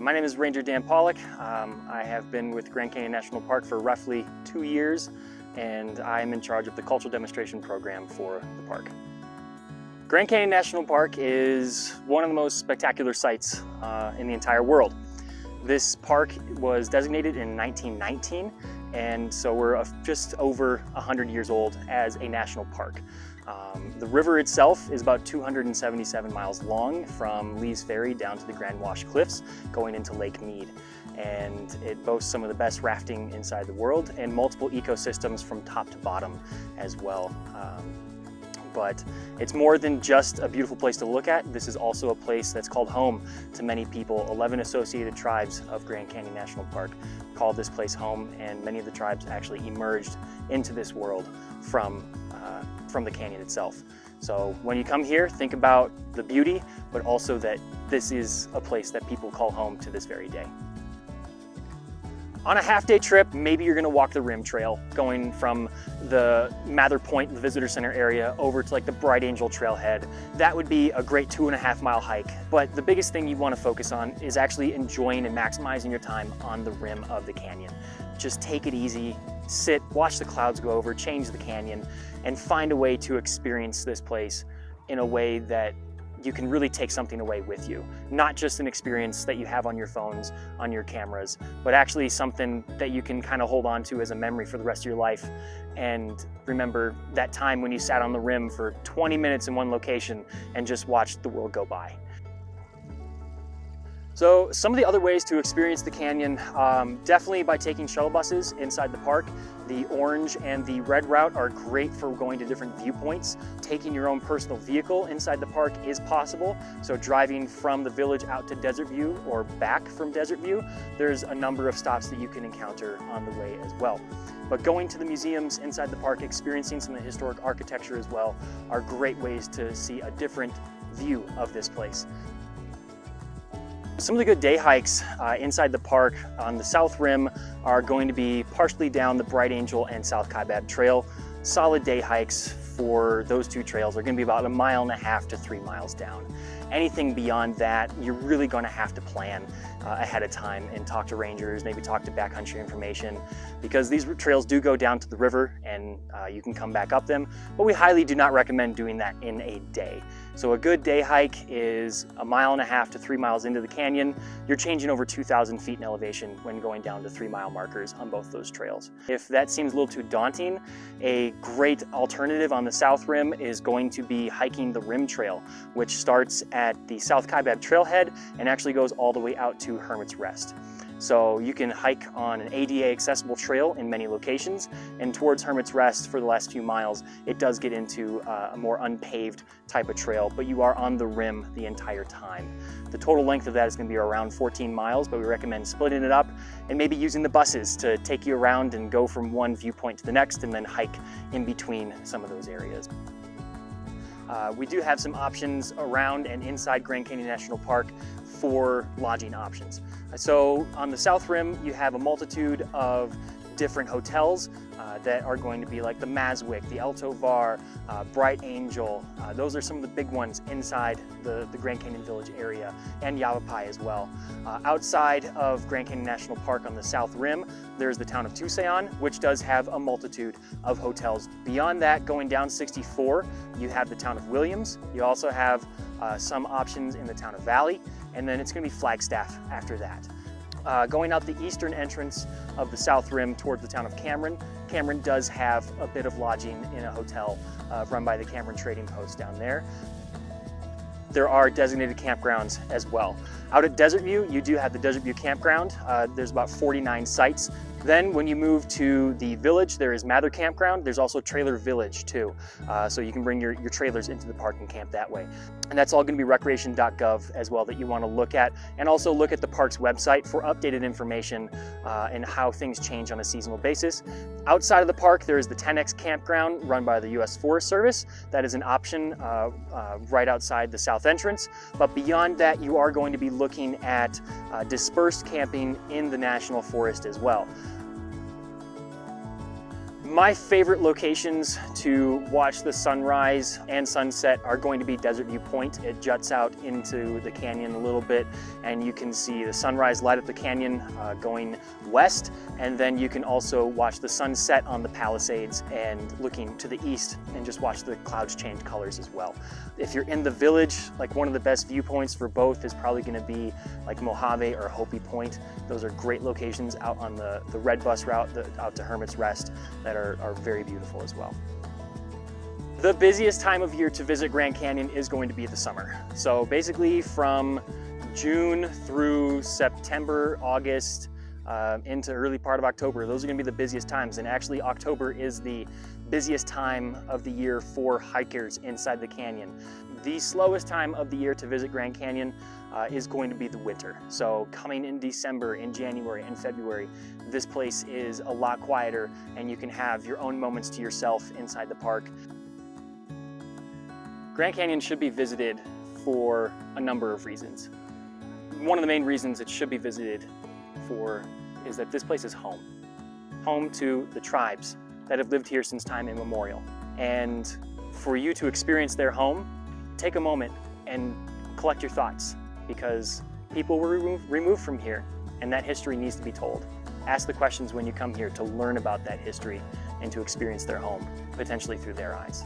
My name is Ranger Dan Pawlak. I have been with Grand Canyon National Park for roughly 2 years, and I am in charge of the cultural demonstration program for the park. Grand Canyon National Park is one of the most spectacular sites in the entire world. This park was designated in 1919, and so we're just over 100 years old as a national park. The river itself is about 277 miles long from Lee's Ferry down to the Grand Wash Cliffs going into Lake Mead. And it boasts some of the best rafting inside the world and multiple ecosystems from top to bottom as well. But it's more than just a beautiful place to look at. This is also a place that's called home to many people. 11 associated tribes of Grand Canyon National Park call this place home, and many of the tribes actually emerged into this world from the canyon itself. So when you come here, think about the beauty, but also that this is a place that people call home to this very day. On a half-day trip, maybe you're gonna walk the rim trail, going from the Mather Point, the visitor center area, over to like the Bright Angel trailhead. That would be a great 2.5 mile hike. But the biggest thing you wanna focus on is actually enjoying and maximizing your time on the rim of the canyon. Just take it easy, sit, watch the clouds go over, change the canyon, and find a way to experience this place in a way that you can really take something away with you. Not just an experience that you have on your phones, on your cameras, but actually something that you can kind of hold on to as a memory for the rest of your life. And remember that time when you sat on the rim for 20 minutes in one location and just watched the world go by. So some of the other ways to experience the canyon, definitely by taking shuttle buses inside the park. The orange and the red route are great for going to different viewpoints. Taking your own personal vehicle inside the park is possible. So driving from the village out to Desert View or back from Desert View, there's a number of stops that you can encounter on the way as well. But going to the museums inside the park, experiencing some of the historic architecture as well, are great ways to see a different view of this place. Some of the good day hikes inside the park on the south rim are going to be partially down the Bright Angel and South Kaibab Trail. Solid day hikes for those two trails are going to be about 1.5 miles to 3 miles down. Anything beyond that, you're really going to have to plan ahead of time and talk to rangers, maybe talk to backcountry information, because these trails do go down to the river and you can come back up them, but we highly do not recommend doing that in a day. So a good day hike is 1.5 miles to 3 miles into the canyon. You're changing over 2,000 feet in elevation when going down to 3 mile markers on both those trails. If that seems a little too daunting, a great alternative on the south rim is going to be hiking the rim trail, which starts at the South Kaibab trailhead and actually goes all the way out to Hermit's Rest. So you can hike on an ADA accessible trail in many locations, and towards Hermit's Rest for the last few miles, it does get into a more unpaved type of trail, but you are on the rim the entire time. The total length of that is going to be around 14 miles, but we recommend splitting it up and maybe using the buses to take you around and go from one viewpoint to the next and then hike in between some of those areas. We do have some options around and inside Grand Canyon National Park for lodging options. So on the south rim, you have a multitude of different hotels that are going to be like the Maswick, the El Tovar, Bright Angel. Those are some of the big ones inside the Grand Canyon Village area, and Yavapai as well. Outside of Grand Canyon National Park on the south rim, there's the town of Tusayan, which does have a multitude of hotels. Beyond that, going down 64, you have the town of Williams. You also have some options in the town of Valley, and then it's going to be Flagstaff after that. Going out the eastern entrance of the south rim towards the town of Cameron, Cameron does have a bit of lodging in a hotel run by the Cameron Trading Post down there. There are designated campgrounds as well. Out at Desert View, you do have the Desert View Campground. There's about 49 sites. Then when you move to the village, there is Mather Campground. There's also Trailer Village too. So you can bring your trailers into the park and camp that way. And that's all going to be recreation.gov as well that you want to look at. And also look at the park's website for updated information and how things change on a seasonal basis. Outside of the park, there is the 10X Campground run by the U.S. Forest Service. That is an option right outside the south entrance. But beyond that, you are going to be looking at dispersed camping in the National Forest as well. My favorite locations to watch the sunrise and sunset are going to be Desert View Point. It juts out into the canyon a little bit, and you can see the sunrise light up the canyon going west, and then you can also watch the sunset on the Palisades and looking to the east and just watch the clouds change colors as well. If you're in the village, like one of the best viewpoints for both is probably going to be like Mojave or Hopi Point. Those are great locations out on the Red Bus route out to Hermit's Rest that are very beautiful as well. The busiest time of year to visit Grand Canyon is going to be the summer. So basically from June through September, August, into early part of October, those are going to be the busiest times. And actually October is the busiest time of the year for hikers inside the canyon. The slowest time of the year to visit Grand Canyon is going to be the winter. So coming in December, in January, and February, this place is a lot quieter and you can have your own moments to yourself inside the park. Grand Canyon should be visited for a number of reasons. One of the main reasons it should be visited for is that this place is home. Home to the tribes that have lived here since time immemorial. And for you to experience their home, take a moment and collect your thoughts, because people were removed from here and that history needs to be told. Ask the questions when you come here to learn about that history and to experience their home, potentially through their eyes.